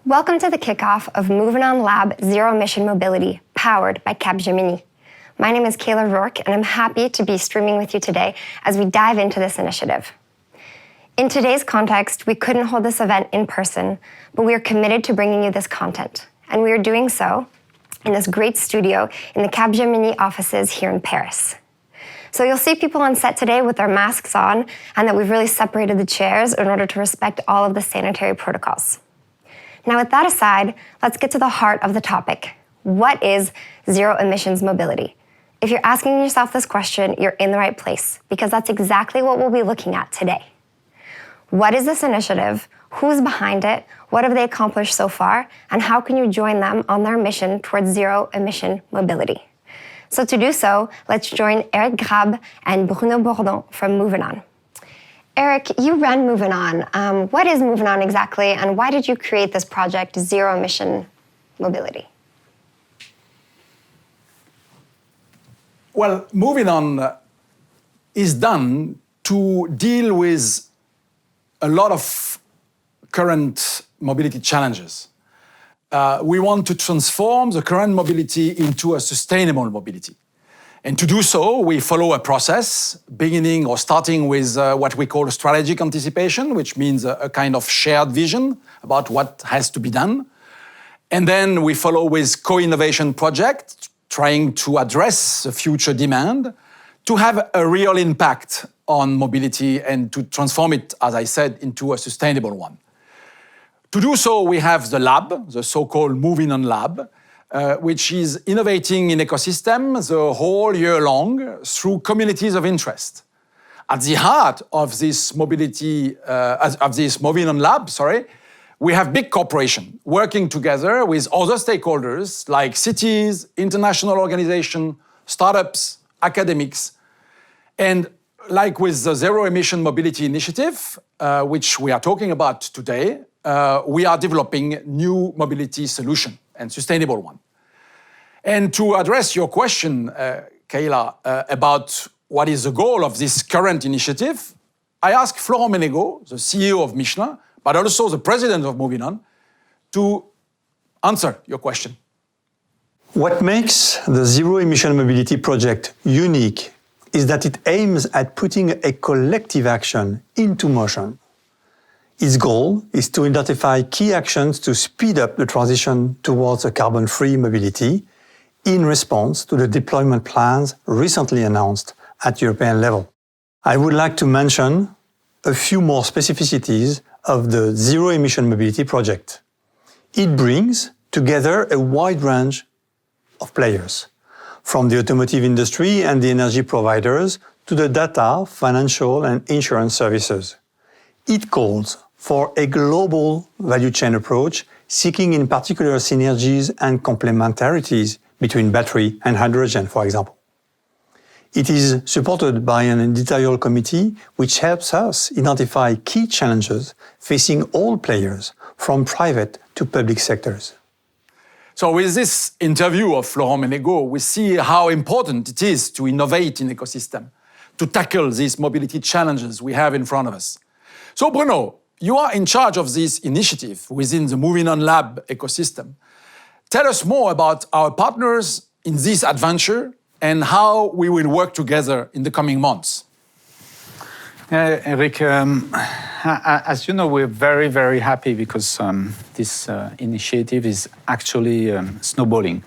Welcome to the kickoff of Movin'On LAB Zero-emission Mobility, powered by Capgemini. My name is Kayla Rourke, and I'm happy to be streaming with you today as we dive into this initiative. In today's context, we couldn't hold this event in person, but we are committed to bringing you this content, and we are doing so in this great studio in the Capgemini offices here in Paris. So you'll see people on set today with their masks on, and that we've really separated the chairs in order to respect all of the sanitary protocols. Now, with that aside, let's get to the heart of the topic. What is zero emissions mobility? If you're asking yourself this question, you're in the right place, because that's exactly what we'll be looking at today. What is this initiative? Who's behind it? What have they accomplished so far? And how can you join them on their mission towards zero emission mobility? So to do so, let's join Eric Grab and Bruno Bourdon from Movin'On. Eric, you run Movin'On. What is Movin'On exactly, and why did you create this project, Zero Emission Mobility? Well, Movin'On is done to deal with a lot of current mobility challenges. We want to transform the current mobility into a sustainable mobility. And to do so, we follow a process, beginning or starting with what we call strategic anticipation, which means a kind of shared vision about what has to be done. And then we follow with co-innovation project, trying to address the future demand, to have a real impact on mobility and to transform it, as I said, into a sustainable one. To do so, we have the lab, the so-called Movin'On LAB, which is innovating in ecosystems the whole year long through communities of interest. At the heart of this mobility, of this Movin'On LAB, we have big corporations working together with other stakeholders like cities, international organizations, startups, academics. And like with the Zero Emission Mobility Initiative, which we are talking about today, we are developing new mobility solution and sustainable one. And to address your question, Kayla, about what is the goal of this current initiative, I asked Florent Menegaux, the CEO of Michelin, but also the president of Movin'On, to answer your question. What makes the Zero Emission Mobility project unique is that it aims at putting a collective action into motion. Its goal is to identify key actions to speed up the transition towards a carbon-free mobility in response to the deployment plans recently announced at European level. I would like to mention a few more specificities of the Zero Emission Mobility project. It brings together a wide range of players, from the automotive industry and the energy providers to the data, financial and insurance services. It calls for a global value chain approach, seeking in particular synergies and complementarities between battery and hydrogen, for example. It is supported by an editorial committee which helps us identify key challenges facing all players, from private to public sectors. So with this interview of Florent Menegaux, we see how important it is to innovate in ecosystem, to tackle these mobility challenges we have in front of us. So Bruno, you are in charge of this initiative within the Movin'On LAB ecosystem. Tell us more about our partners in this adventure and how we will work together in the coming months. Eric, as you know, we're very, very happy because this initiative is actually snowballing.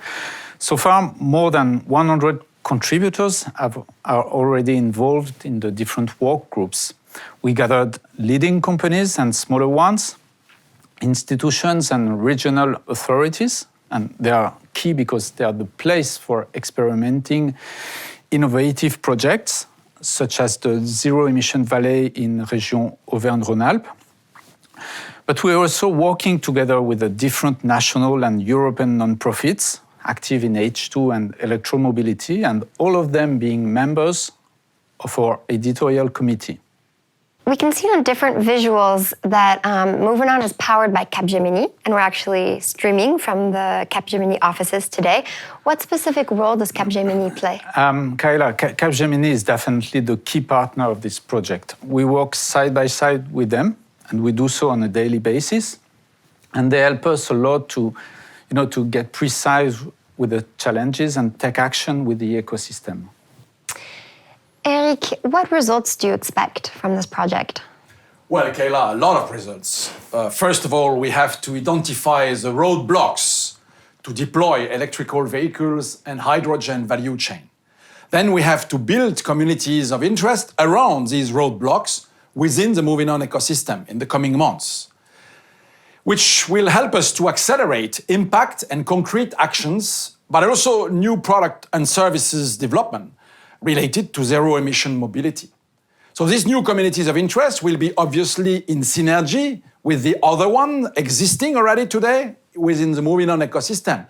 So far, more than 100 contributors are already involved in the different work groups. We gathered leading companies and smaller ones, institutions and regional authorities, and they are key because they are the place for experimenting innovative projects, such as the Zero Emission Valley in Region Auvergne-Rhône-Alpes. But we're also working together with the different national and European non-profits active in H2 and electromobility, and all of them being members of our editorial committee. We can see on different visuals that Movin'On is powered by Capgemini, and we're actually streaming from the Capgemini offices today. What specific role does Capgemini play? Kayla, Capgemini is definitely the key partner of this project. We work side by side with them, and we do so on a daily basis. and they help us a lot to, to get precise with the challenges and take action with the ecosystem. Eric, what results do you expect from this project? Well, Kayla, a lot of results. First of all, we have to identify the roadblocks to deploy electrical vehicles and hydrogen value chain. Then we have to build communities of interest around these roadblocks within the MovinOn ecosystem in the coming months, which will help us to accelerate impact and concrete actions, but also new product and services development related to zero-emission mobility. So these new communities of interest will be obviously in synergy with the other one existing already today within the MovinOn ecosystem.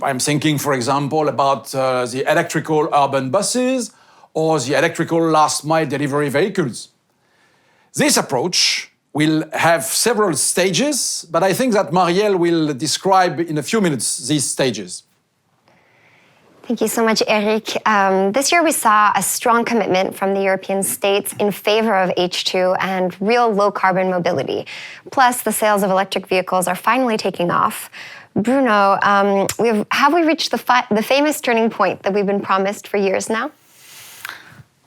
I'm thinking, for example, about the electrical urban buses or the electrical last-mile delivery vehicles. This approach will have several stages, but I think that Marielle will describe in a few minutes these stages. Thank you so much, Eric. This year we saw a strong commitment from the European states in favor of H2 and real low-carbon mobility. Plus, the sales of electric vehicles are finally taking off. Bruno, have we reached the famous turning point that we've been promised for years now?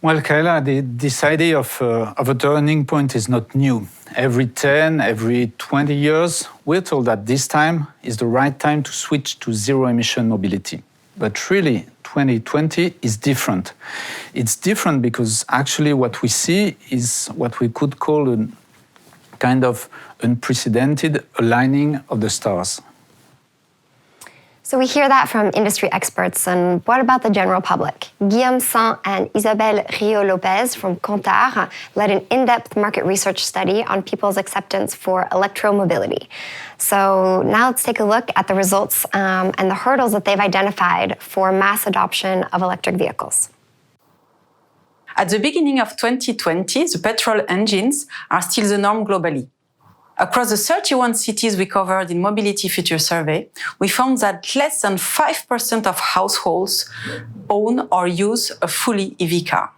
Well, Kayla, this idea of a turning point is not new. Every 10, every 20 years, we're told that this time is the right time to switch to zero-emission mobility. But really, 2020 is different. It's different because actually what we see is what we could call a kind of unprecedented aligning of the stars. So we hear that from industry experts, and what about the general public? Guillaume Sant and Isabelle Rio-Lopez from Kantar led an in-depth market research study on people's acceptance for electromobility. So now let's take a look at the results and the hurdles that they've identified for mass adoption of electric vehicles. At the beginning of 2020, the petrol engines are still the norm globally. Across the 31 cities we covered in Mobility Future Survey, we found that less than 5% of households own or use a fully EV car.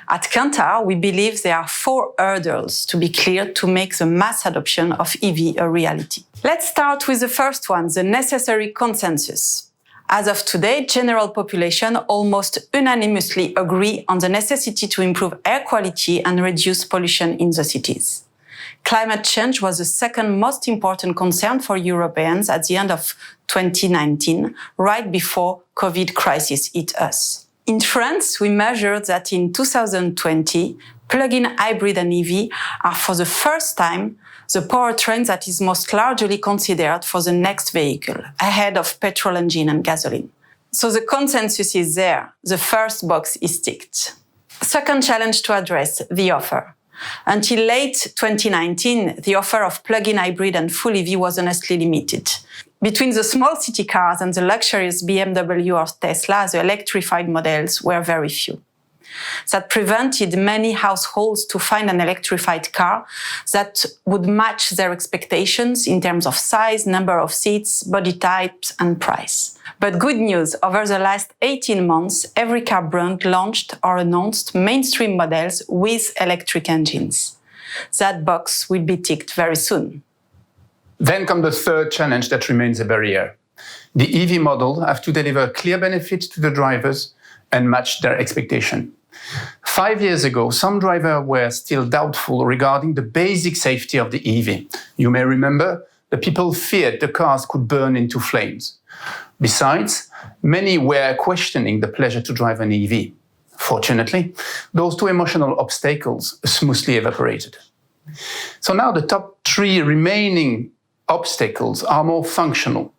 At Kantar, we believe there are 4 hurdles to be cleared to make the mass adoption of EV a reality. Let's start with the first one, the necessary consensus. As of today, general population almost unanimously agree on the necessity to improve air quality and reduce pollution in the cities. Climate change was the second most important concern for Europeans at the end of 2019, right before COVID crisis hit us. In France, we measured that in 2020, plug-in hybrid and EV are for the first time the powertrain that is most largely considered for the next vehicle, ahead of petrol engine and gasoline. So the consensus is there. The first box is ticked. Second challenge to address, the offer. Until late 2019, the offer of plug-in hybrid and full EV was honestly limited. Between the small city cars and the luxurious BMW or Tesla, the electrified models were very few. That prevented many households to find an electrified car that would match their expectations in terms of size, number of seats, body types, and price. But good news, over the last 18 months, every car brand launched or announced mainstream models with electric engines. That box will be ticked very soon. Then comes the third challenge that remains a barrier. The EV model have to deliver clear benefits to the drivers and match their expectation. 5 years ago, some drivers were still doubtful regarding the basic safety of the EV. You may remember that people feared the cars could burn into flames. Besides, many were questioning the pleasure to drive an EV. Fortunately, those 2 emotional obstacles smoothly evaporated. So now the top 3 remaining obstacles are more functional.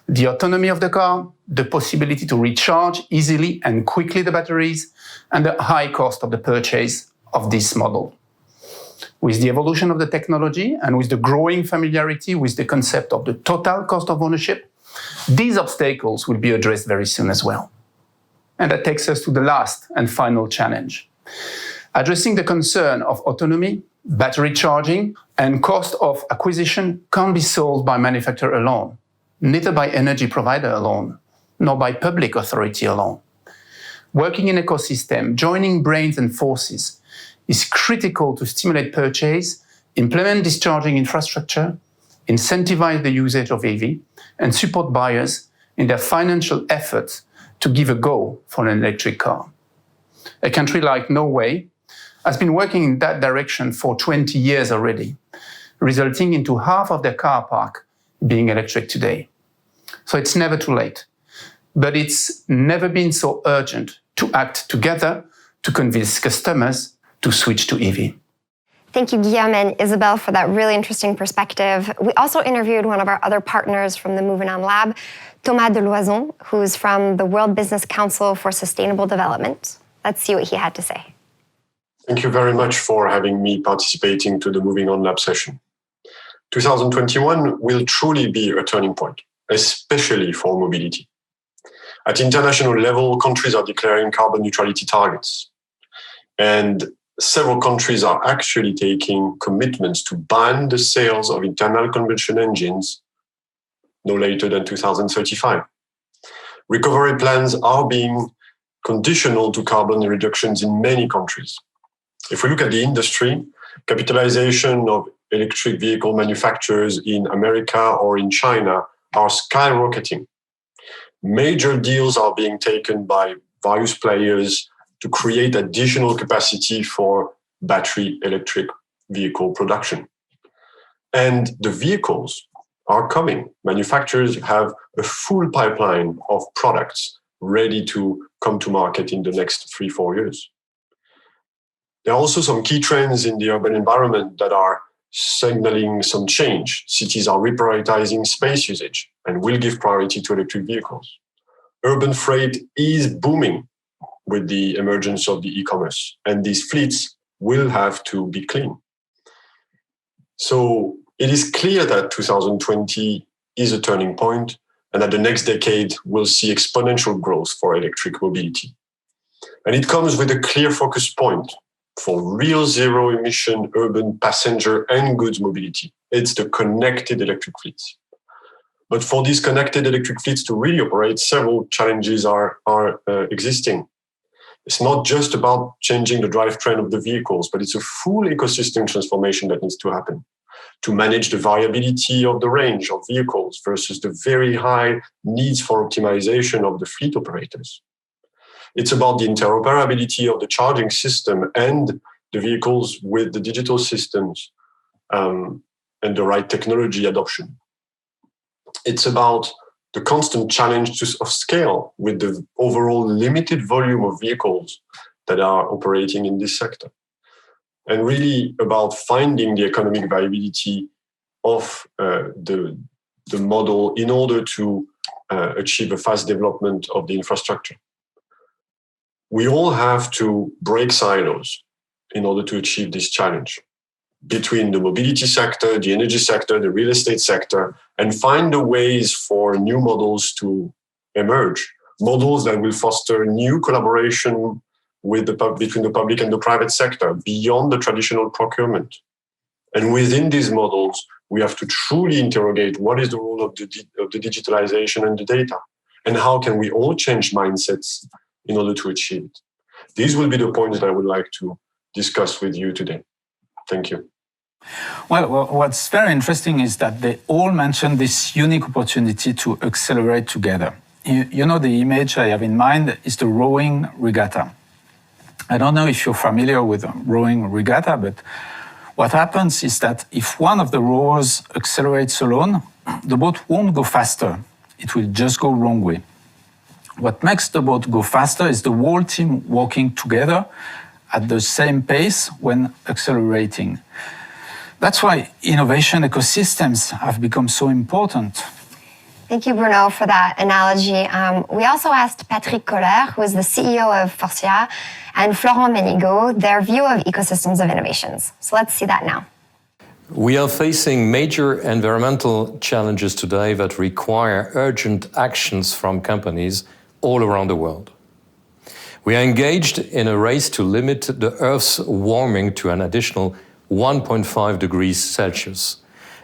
The autonomy of the car, the possibility to recharge easily and quickly the batteries, and the high cost of the purchase of this model. With the evolution of the technology and with the growing familiarity with the concept of the total cost of ownership, these obstacles will be addressed very soon as well. And that takes us to the last and final challenge. Addressing the concern of autonomy, battery charging, and cost of acquisition can't be solved by manufacturer alone, neither by energy provider alone, nor by public authority alone. Working in ecosystem, joining brains and forces is critical to stimulate purchase, implement discharging infrastructure, incentivize the usage of EV, and support buyers in their financial efforts to give a go for an electric car. A country like Norway has been working in that direction for 20 years already, resulting into half of their car park being electric today. So it's never too late. But it's never been so urgent to act together to convince customers to switch to EV. Thank you, Guillaume and Isabelle, for that really interesting perspective. We also interviewed one of our other partners from the Movin'On LAB, Thomas Deloison, who's from the World Business Council for Sustainable Development. Let's see what he had to say. Thank you very much for having me participating to the Movin'On LAB session. 2021 will truly be a turning point, especially for mobility. At international level, countries are declaring carbon neutrality targets. And several countries are actually taking commitments to ban the sales of internal combustion engines no later than 2035. Recovery plans are being conditional to carbon reductions in many countries. If we look at the industry, capitalization of electric vehicle manufacturers in America or in China are skyrocketing. Major deals are being taken by various players to create additional capacity for battery electric vehicle production. And the vehicles are coming. Manufacturers have a full pipeline of products ready to come to market in the next 3-4 years. There are also some key trends in the urban environment that are signaling some change. Cities are reprioritizing space usage and will give priority to electric vehicles. Urban freight is booming with the emergence of the e-commerce, and these fleets will have to be clean. So it is clear that 2020 is a turning point, and that the next decade will see exponential growth for electric mobility. And it comes with a clear focus point for real zero-emission urban passenger and goods mobility. It's the connected electric fleets. But for these connected electric fleets to really operate, several challenges are existing. It's not just about changing the drivetrain of the vehicles, but it's a full ecosystem transformation that needs to happen to manage the variability of the range of vehicles versus the very high needs for optimization of the fleet operators. It's about the interoperability of the charging system and the vehicles with the digital systems and the right technology adoption. It's about the constant challenge of scale with the overall limited volume of vehicles that are operating in this sector. And really about finding the economic viability of the model in order to achieve a fast development of the infrastructure. We all have to break silos in order to achieve this challenge between the mobility sector, the energy sector, the real estate sector, and find the ways for new models to emerge, models that will foster new collaboration between the public and the private sector beyond the traditional procurement. And within these models, we have to truly interrogate what is the role of the digitalization and the data, and how can we all change mindsets in order to achieve it. These will be the points that I would like to discuss with you today. Thank you. Well, what's very interesting is that they all mention this unique opportunity to accelerate together. You know, the image I have in mind is the rowing regatta. I don't know if you're familiar with rowing regatta, but what happens is that if one of the rowers accelerates alone, the boat won't go faster. It will just go wrong way. What makes the boat go faster is the whole team working together at the same pace when accelerating. That's why innovation ecosystems have become so important. Thank you, Bruno, for that analogy. We also asked Patrick Koller, who is the CEO of Forcia, and Florent Menigo, their view of ecosystems of innovations. So let's see that now. We are facing major environmental challenges today that require urgent actions from companies all around the world. We are engaged in a race to limit the Earth's warming to an additional 1.5 degrees Celsius,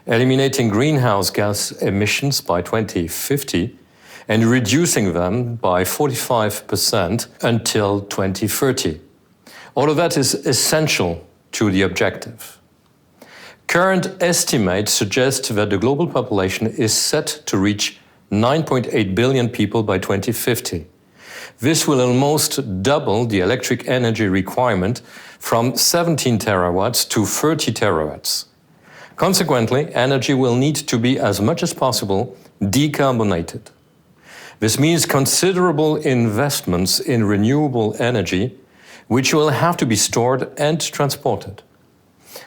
eliminating greenhouse gas emissions by 2050 and reducing them by 45% until 2030. All of that is essential to the objective. Current estimates suggest that the global population is set to reach 9.8 billion people by 2050. This will almost double the electric energy requirement from 17 terawatts to 30 terawatts. Consequently, energy will need to be as much as possible decarbonated. This means considerable investments in renewable energy, which will have to be stored and transported.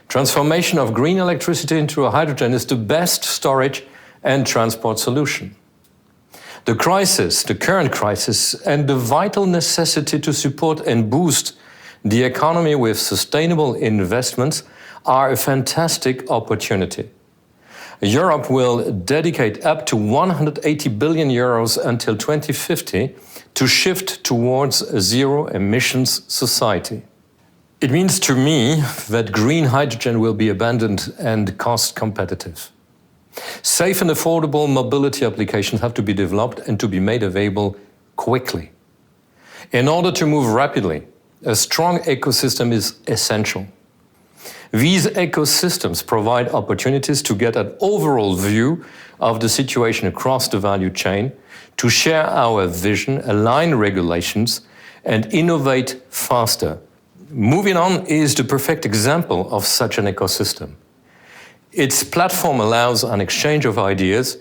Transformation of green electricity into hydrogen is the best storage and transport solution. The current crisis, and the vital necessity to support and boost the economy with sustainable investments are a fantastic opportunity. Europe will dedicate up to 180 billion euros until 2050 to shift towards a zero-emissions society. It means to me that green hydrogen will be abundant and cost competitive. Safe and affordable mobility applications have to be developed and to be made available quickly. In order to move rapidly, a strong ecosystem is essential. These ecosystems provide opportunities to get an overall view of the situation across the value chain, to share our vision, align regulations, and innovate faster. MovinOn is the perfect example of such an ecosystem. Its platform allows an exchange of ideas,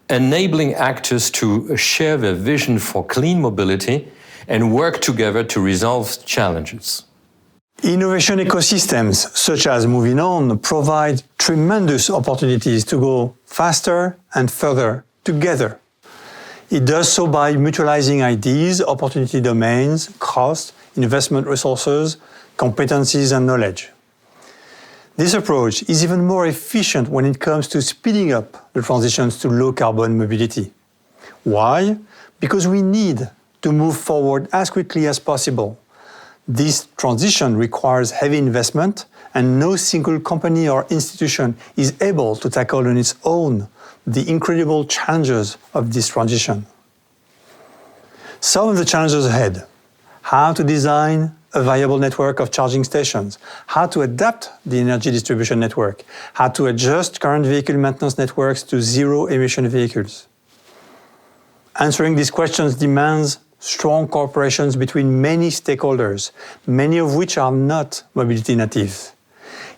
enabling actors to share their vision for clean mobility and work together to resolve challenges. Innovation ecosystems such as MovinOn provide tremendous opportunities to go faster and further together. It does so by mutualizing ideas, opportunity domains, cost, investment resources, competencies and knowledge. This approach is even more efficient when it comes to speeding up the transitions to low-carbon mobility. Why? Because we need to move forward as quickly as possible. This transition requires heavy investment, and no single company or institution is able to tackle on its own the incredible challenges of this transition. Some of the challenges ahead: how to design a viable network of charging stations, how to adapt the energy distribution network, how to adjust current vehicle maintenance networks to zero-emission vehicles. Answering these questions demands strong cooperations between many stakeholders, many of which are not mobility natives.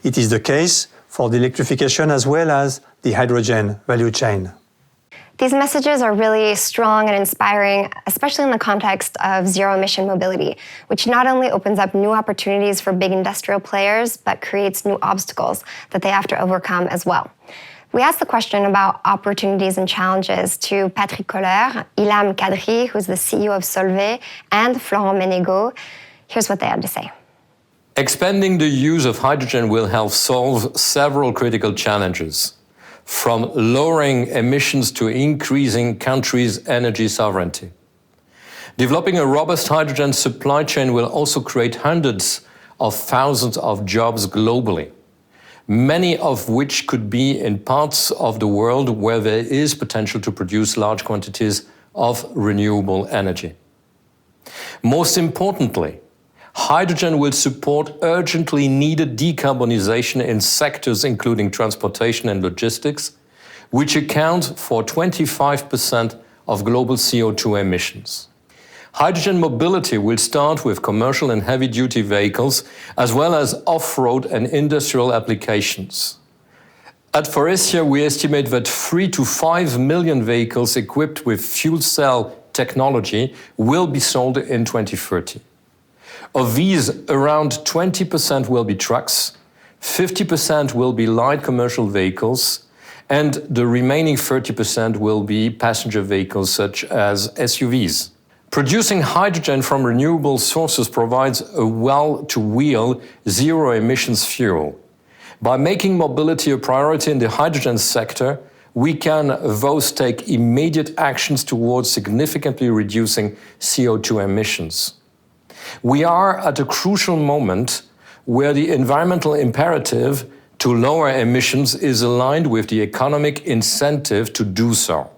It is the case for the electrification as well as the hydrogen value chain. These messages are really strong and inspiring, especially in the context of zero-emission mobility, which not only opens up new opportunities for big industrial players, but creates new obstacles that they have to overcome as well. We asked the question about opportunities and challenges to Patrick Kohler, Ilham Kadri, who's the CEO of Solvay, and Florent Ménégo. Here's what they had to say. Expanding the use of hydrogen will help solve several critical challenges, from lowering emissions to increasing countries' energy sovereignty. Developing a robust hydrogen supply chain will also create hundreds of thousands of jobs globally, many of which could be in parts of the world where there is potential to produce large quantities of renewable energy. Most importantly, hydrogen will support urgently needed decarbonization in sectors including transportation and logistics, which account for 25% of global CO2 emissions. Hydrogen mobility will start with commercial and heavy-duty vehicles, as well as off-road and industrial applications. At Faurecia, we estimate that 3 to 5 million vehicles equipped with fuel cell technology will be sold in 2030. Of these, around 20% will be trucks, 50% will be light commercial vehicles, and the remaining 30% will be passenger vehicles such as SUVs. Producing hydrogen from renewable sources provides a well-to-wheel zero-emissions fuel. By making mobility a priority in the hydrogen sector, we can thus take immediate actions towards significantly reducing CO2 emissions. We are at a crucial moment where the environmental imperative to lower emissions is aligned with the economic incentive to do so.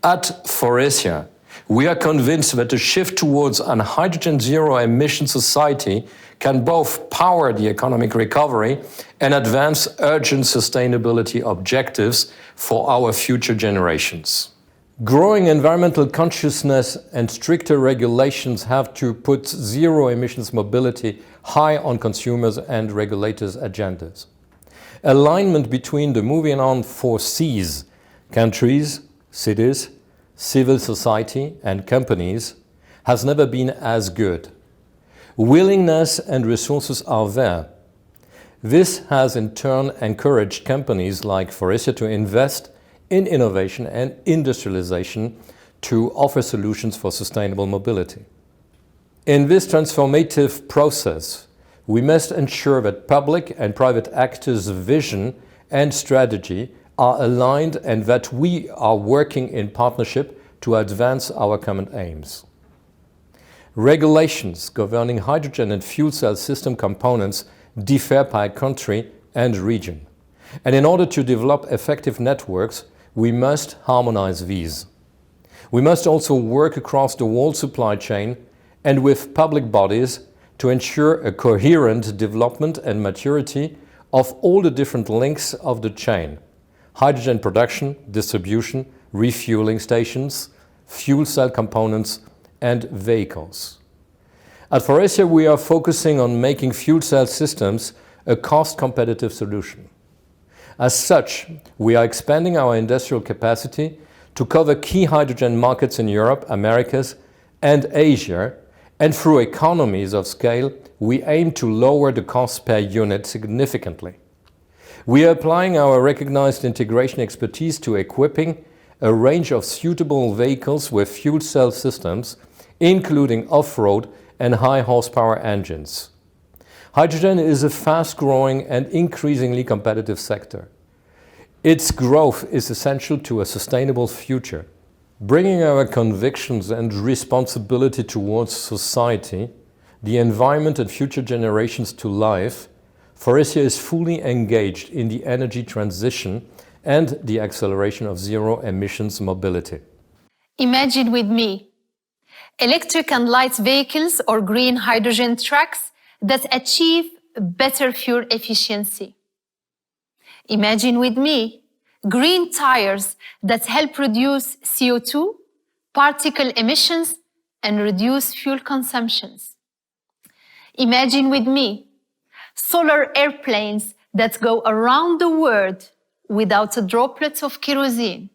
At Faurecia, We are convinced that the shift towards a hydrogen zero-emission society can both power the economic recovery and advance urgent sustainability objectives for our future generations. Growing environmental consciousness and stricter regulations have to put zero-emissions mobility high on consumers' and regulators' agendas. Alignment between the Movin'On 4 Cs, countries, cities, civil society and companies, has never been as good. Willingness and resources are there. This has in turn encouraged companies like Faurecia to invest in innovation and industrialization to offer solutions for sustainable mobility. In this transformative process, we must ensure that public and private actors' vision and strategy are aligned and that we are working in partnership to advance our common aims. Regulations governing hydrogen and fuel cell system components differ by country and region. And in order to develop effective networks, we must harmonize these. We must also work across the whole supply chain and with public bodies to ensure a coherent development and maturity of all the different links of the chain: hydrogen production, distribution, refueling stations, fuel cell components, and vehicles. At Faurecia, we are focusing on making fuel cell systems a cost-competitive solution. As such, we are expanding our industrial capacity to cover key hydrogen markets in Europe, Americas, and Asia, and through economies of scale, we aim to lower the cost per unit significantly. We are applying our recognized integration expertise to equipping a range of suitable vehicles with fuel cell systems, including off-road and high horsepower engines. Hydrogen is a fast-growing and increasingly competitive sector. Its growth is essential to a sustainable future. Bringing our convictions and responsibility towards society, the environment and future generations to life, Faurecia is fully engaged in the energy transition and the acceleration of zero-emissions mobility. Imagine with me electric and light vehicles or green hydrogen trucks that achieve better fuel efficiency. Imagine with me green tires that help reduce CO2, particle emissions, and reduce fuel consumptions. Imagine with me solar airplanes that go around the world without a droplet of kerosene.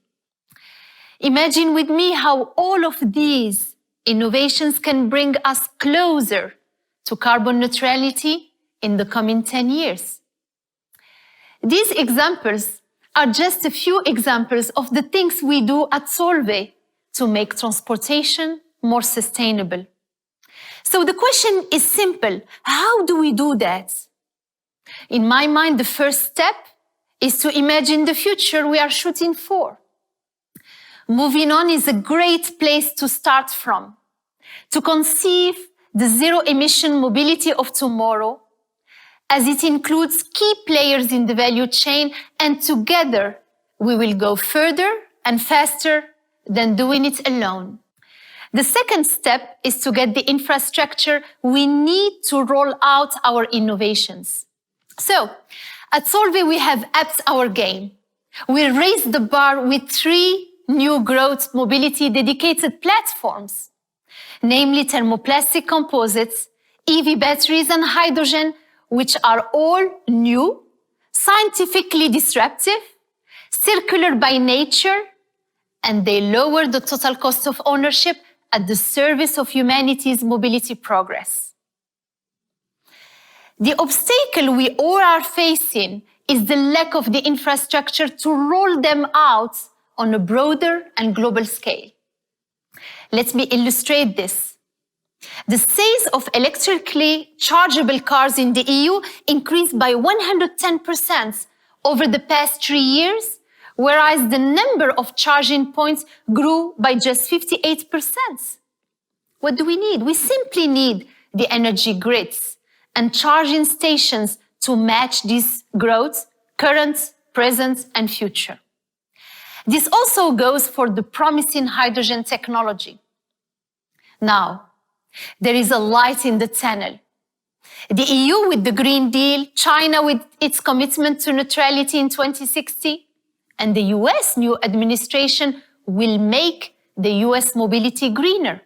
Imagine with me how all of these innovations can bring us closer to carbon neutrality in the coming 10 years. These examples are just a few examples of the things we do at Solvay to make transportation more sustainable. So the question is simple: how do we do that? In my mind, the first step is to imagine the future we are shooting for. Movin'On is a great place to start from, to conceive the zero-emission mobility of tomorrow, as it includes key players in the value chain, and together we will go further and faster than doing it alone. The second step is to get the infrastructure we need to roll out our innovations. So, at Solvay we have upped our game. We raised the bar with 3 new growth mobility dedicated platforms, namely thermoplastic composites, EV batteries, and hydrogen, which are all new, scientifically disruptive, circular by nature, and they lower the total cost of ownership at the service of humanity's mobility progress. The obstacle we all are facing is the lack of the infrastructure to roll them out on a broader and global scale. Let me illustrate this. The sales of electrically chargeable cars in the EU increased by 110% over the past 3 years, whereas the number of charging points grew by just 58%. What do we need? We simply need the energy grids and charging stations to match this growth, current, present, and future. This also goes for the promising hydrogen technology. Now, there is a light in the tunnel. The EU with the Green Deal, China with its commitment to neutrality in 2060, and the US new administration will make the US mobility greener.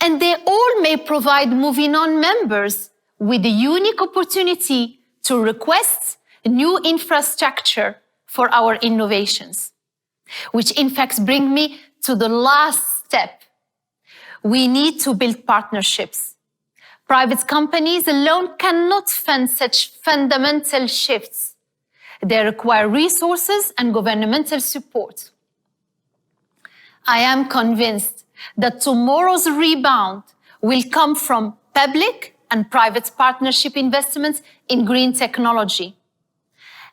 And they all may provide Movin'On members with a unique opportunity to request new infrastructure for our innovations, which in fact bring me to the last step. We need to build partnerships. Private companies alone cannot fund such fundamental shifts. They require resources and governmental support. I am convinced that tomorrow's rebound will come from public and private partnership investments in green technology.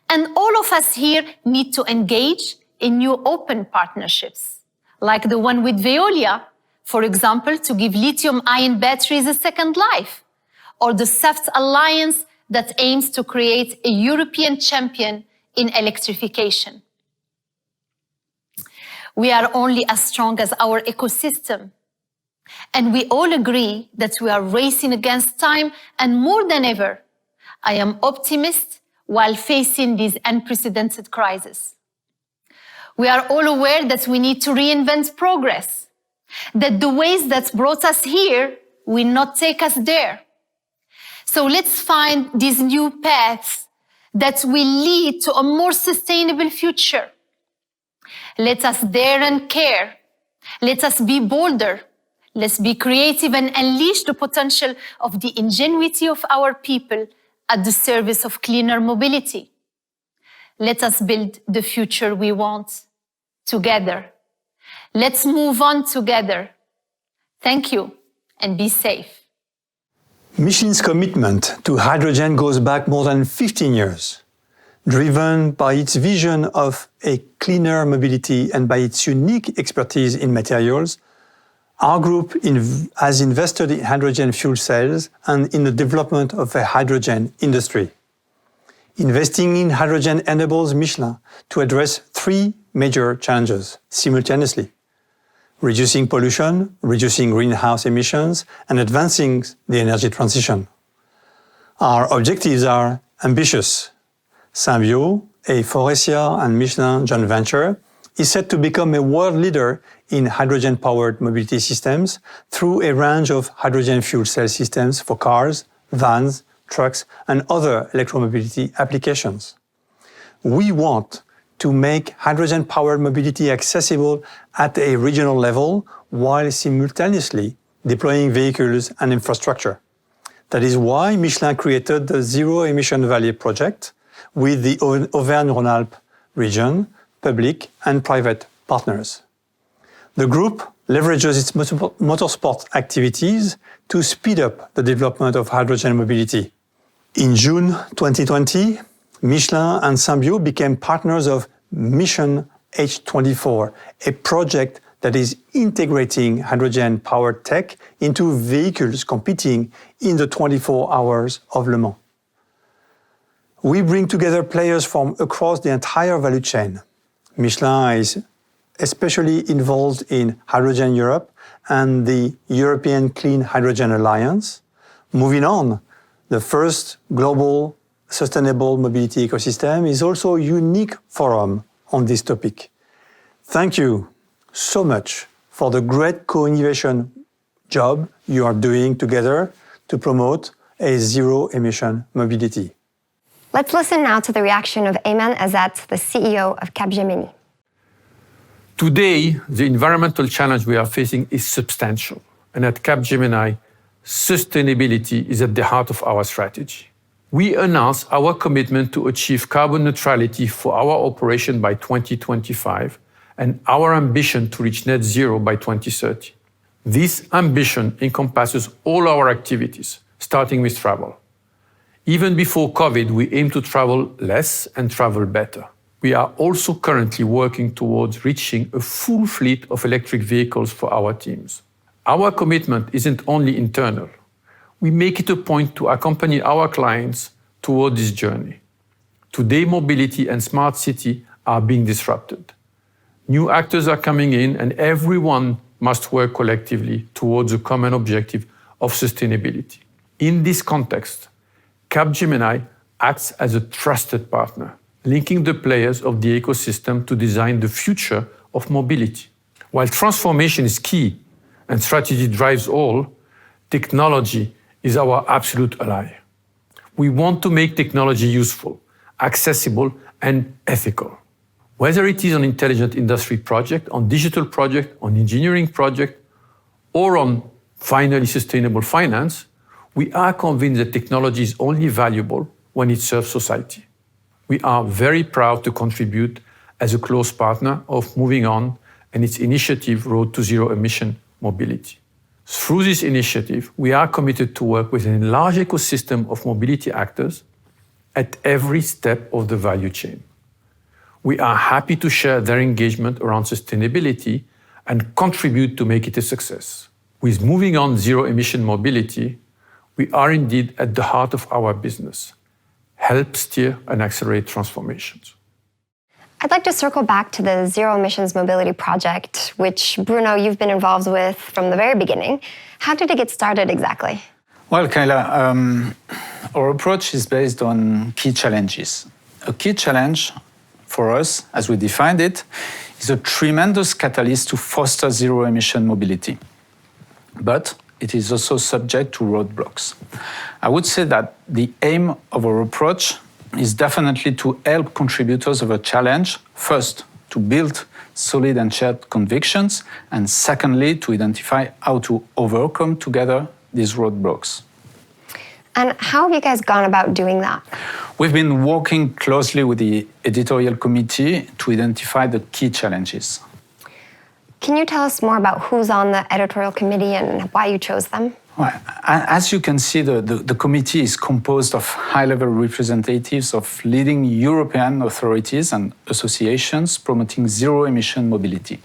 And all of us here need to engage in new open partnerships, like the one with Veolia, for example, to give lithium-ion batteries a second life, or the SAFT Alliance that aims to create a European champion in electrification. We are only as strong as our ecosystem. And we all agree that we are racing against time, and more than ever, I am optimist while facing this unprecedented crisis. We are all aware that we need to reinvent progress, that the ways that brought us here will not take us there. So let's find these new paths that will lead to a more sustainable future. Let us dare and care. Let us be bolder. Let's be creative and unleash the potential of the ingenuity of our people at the service of cleaner mobility. Let us build the future we want together. Let's move on together. Thank you, and be safe. Michelin's commitment to hydrogen goes back more than 15 years. Driven by its vision of a cleaner mobility and by its unique expertise in materials, our group has invested in hydrogen fuel cells and in the development of a hydrogen industry. Investing in hydrogen enables Michelin to address three major challenges simultaneously: reducing pollution, reducing greenhouse emissions, and advancing the energy transition. Our objectives are ambitious. Symbio, a Faurecia and Michelin joint venture, is set to become a world leader in hydrogen-powered mobility systems through a range of hydrogen fuel cell systems for cars, vans, trucks, and other electromobility applications. We want to make hydrogen-powered mobility accessible at a regional level while simultaneously deploying vehicles and infrastructure. That is why Michelin created the Zero-emission Valley project with the Auvergne-Rhône-Alpes region, public and private partners. The group leverages its motorsport activities to speed up the development of hydrogen mobility. In June 2020, Michelin and Symbio became partners of Mission H24, a project that is integrating hydrogen-powered tech into vehicles competing in the 24 hours of Le Mans. We bring together players from across the entire value chain. Michelin is especially involved in Hydrogen Europe and the European Clean Hydrogen Alliance. Movin'On, the first global sustainable mobility ecosystem, is also a unique forum on this topic. Thank you so much for the great co-innovation job you are doing together to promote a zero-emission mobility. Let's listen now to the reaction of Ayman Azat, the CEO of Capgemini. Today, the environmental challenge we are facing is substantial. And at Capgemini, sustainability is at the heart of our strategy. We announced our commitment to achieve carbon neutrality for our operation by 2025 and our ambition to reach net zero by 2030. This ambition encompasses all our activities, starting with travel. Even before COVID, we aim to travel less and travel better. We are also currently working towards reaching a full fleet of electric vehicles for our teams. Our commitment isn't only internal. We make it a point to accompany our clients toward this journey. Today, mobility and smart city are being disrupted. New actors are coming in, and everyone must work collectively towards a common objective of sustainability. In this context, Capgemini acts as a trusted partner, linking the players of the ecosystem to design the future of mobility. While transformation is key and strategy drives all, technology is our absolute ally. We want to make technology useful, accessible, and ethical. Whether it is an intelligent industry project, on digital project, on engineering project, or on finally sustainable finance, we are convinced that technology is only valuable when it serves society. We are very proud to contribute as a close partner of MovinOn and its initiative Road to Zero-emission Mobility. Through this initiative, we are committed to work with a large ecosystem of mobility actors at every step of the value chain. We are happy to share their engagement around sustainability and contribute to make it a success. With MovinOn Zero-emission Mobility, we are indeed at the heart of our business, help steer and accelerate transformations. I'd like to circle back to the Zero Emissions Mobility project, which, Bruno, you've been involved with from the very beginning. How did it get started exactly? Well, Kayla, our approach is based on key challenges. A key challenge for us, as we defined it, is a tremendous catalyst to foster zero-emission mobility. But it is also subject to roadblocks. I would say that the aim of our approach is definitely to help contributors of a challenge, first, to build solid and shared convictions, and secondly, to identify how to overcome together these roadblocks. And how have you guys gone about doing that? We've been working closely with the editorial committee to identify the key challenges. Can you tell us more about who's on the editorial committee and why you chose them? Well, as you can see, the committee is composed of high-level representatives of leading European authorities and associations promoting zero-emission mobility.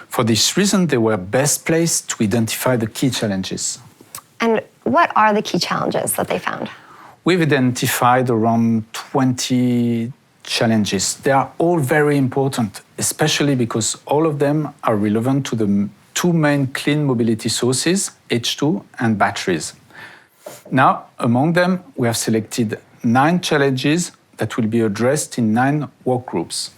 For this reason, they were best placed to identify the key challenges. And what are the key challenges that they found? We've identified around 20 challenges. They are all very important, especially because all of them are relevant to the two main clean mobility sources, H2 and batteries. Now, among them, we have selected 9 challenges that will be addressed in 9 work groups.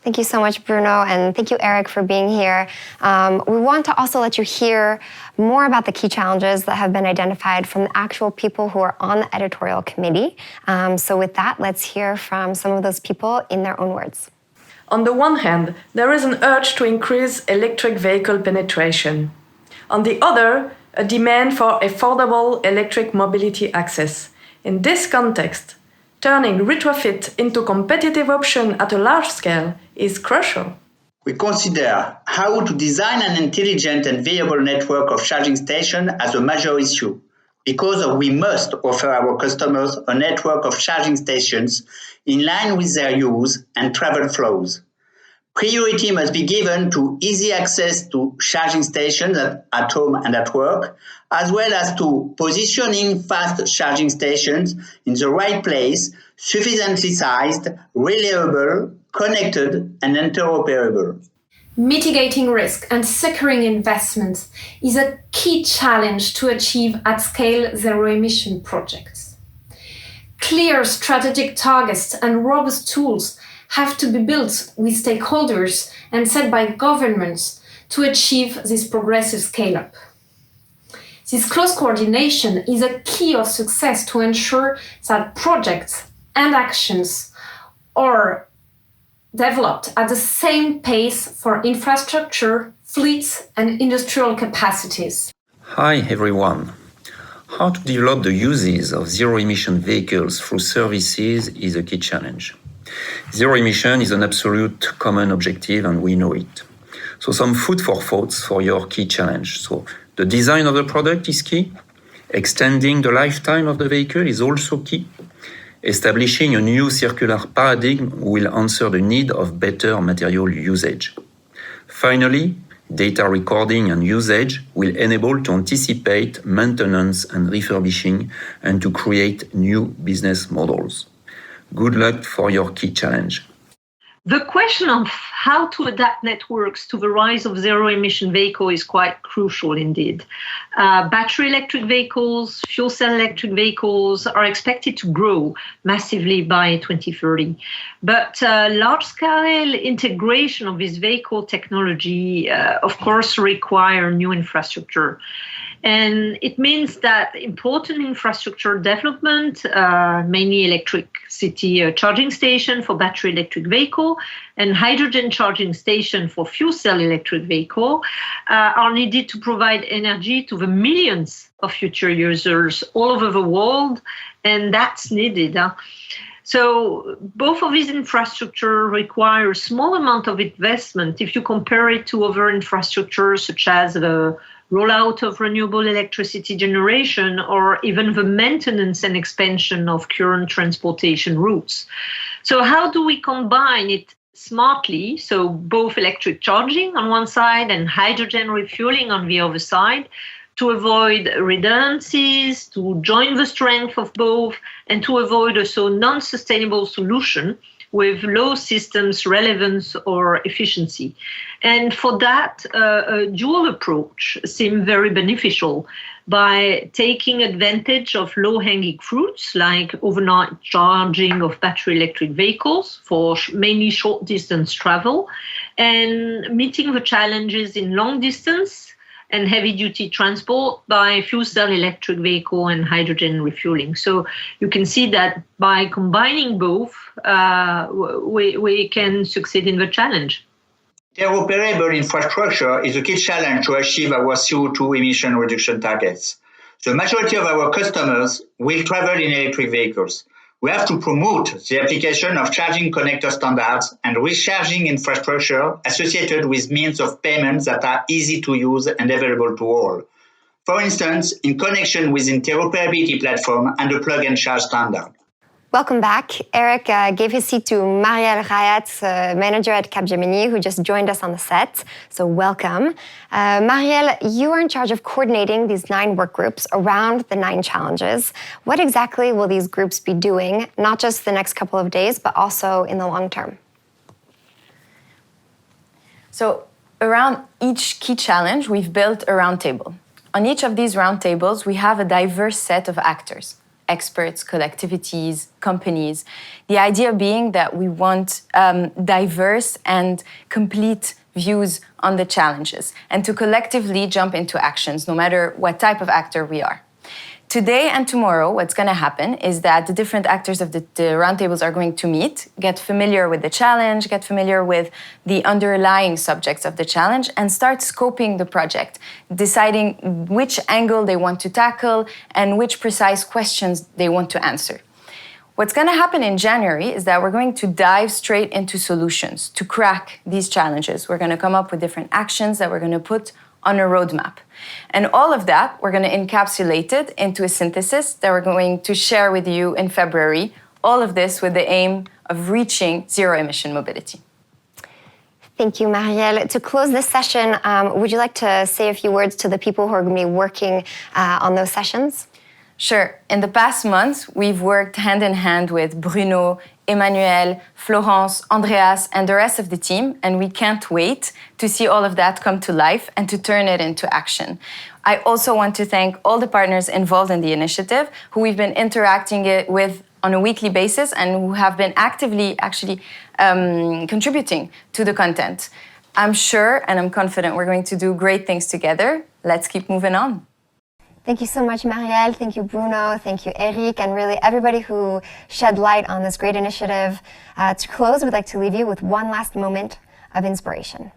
Thank you so much, Bruno, and thank you, Eric, for being here. We want to also let you hear more about the key challenges that have been identified from the actual people who are on the editorial committee. So with that, let's hear from some of those people in their own words. On the one hand, there is an urge to increase electric vehicle penetration. On the other, a demand for affordable electric mobility access. In this context, turning retrofit into competitive option at a large scale is crucial. We consider how to design an intelligent and viable network of charging stations as a major issue, because we must offer our customers a network of charging stations in line with their use and travel flows. Priority must be given to easy access to charging stations at home and at work, as well as to positioning fast charging stations in the right place, sufficiently sized, reliable, connected, and interoperable. Mitigating risk and securing investments is a key challenge to achieve at-scale zero-emission projects. Clear strategic targets and robust tools have to be built with stakeholders and set by governments to achieve this progressive scale-up. This close coordination is a key of success to ensure that projects and actions are developed at the same pace for infrastructure, fleets, and industrial capacities. Hi everyone. How to develop the uses of zero-emission vehicles through services is a key challenge. Zero emission is an absolute common objective and we know it. So some food for thoughts for your key challenge. So the design of the product is key. Extending the lifetime of the vehicle is also key. Establishing a new circular paradigm will answer the need of better material usage. Finally, data recording and usage will enable to anticipate maintenance and refurbishing and to create new business models. Good luck for your key challenge. The question of how to adapt networks to the rise of zero-emission vehicles is quite crucial indeed. Battery electric vehicles, fuel cell electric vehicles are expected to grow massively by 2030. But large-scale integration of this vehicle technology, of course, require new infrastructure. And it means that important infrastructure development, mainly electricity charging station for battery electric vehicle and hydrogen charging station for fuel cell electric vehicle, are needed to provide energy to the millions of future users all over the world, and that's needed. So both of these infrastructure require a small amount of investment if you compare it to other infrastructures such as the rollout of renewable electricity generation or even the maintenance and expansion of current transportation routes. So how do we combine it smartly? So both electric charging on one side and hydrogen refueling on the other side, to avoid redundancies, to join the strength of both, and to avoid also non-sustainable solution with low systems relevance or efficiency. And for that, a dual approach seemed very beneficial by taking advantage of low-hanging fruits like overnight charging of battery electric vehicles for mainly short-distance travel and meeting the challenges in long distance and heavy-duty transport by fuel cell electric vehicle and hydrogen refueling. So you can see that by combining both, we can succeed in the challenge. Interoperable infrastructure is a key challenge to achieve our CO2 emission reduction targets. The majority of our customers will travel in electric vehicles. We have to promote the application of charging connector standards and recharging infrastructure associated with means of payment that are easy to use and available to all. For instance, in connection with interoperability platform and the plug and charge standard. Welcome back. Eric gave his seat to Marielle Rayat, manager at Capgemini, who just joined us on the set. So welcome. Marielle, you are in charge of coordinating these 9 work groups around the 9 challenges. What exactly will these groups be doing, not just the next couple of days, but also in the long term? So around each key challenge, we've built a roundtable. On each of these roundtables, we have a diverse set of actors. Experts, collectivities, companies. The idea being that we want diverse and complete views on the challenges and to collectively jump into actions, no matter what type of actor we are. Today and tomorrow, what's going to happen is that the different actors of the roundtables are going to meet, get familiar with the challenge, get familiar with the underlying subjects of the challenge, and start scoping the project, deciding which angle they want to tackle and which precise questions they want to answer. What's going to happen in January is that we're going to dive straight into solutions to crack these challenges. We're going to come up with different actions that we're going to put on a roadmap. And all of that, we're going to encapsulate it into a synthesis that we're going to share with you in February, all of this with the aim of reaching zero-emission mobility. Thank you, Marielle. To close this session, would you like to say a few words to the people who are going to be working on those sessions? Sure. In the past months, we've worked hand in hand with Bruno, Emmanuel, Florence, Andreas, and the rest of the team, and we can't wait to see all of that come to life and to turn it into action. I also want to thank all the partners involved in the initiative, who we've been interacting with on a weekly basis and who have been actively contributing to the content. I'm sure and I'm confident we're going to do great things together. Let's keep moving on. Thank you so much, Marielle. Thank you, Bruno. Thank you, Eric, and really everybody who shed light on this great initiative. To close, we'd like to leave you with one last moment of inspiration.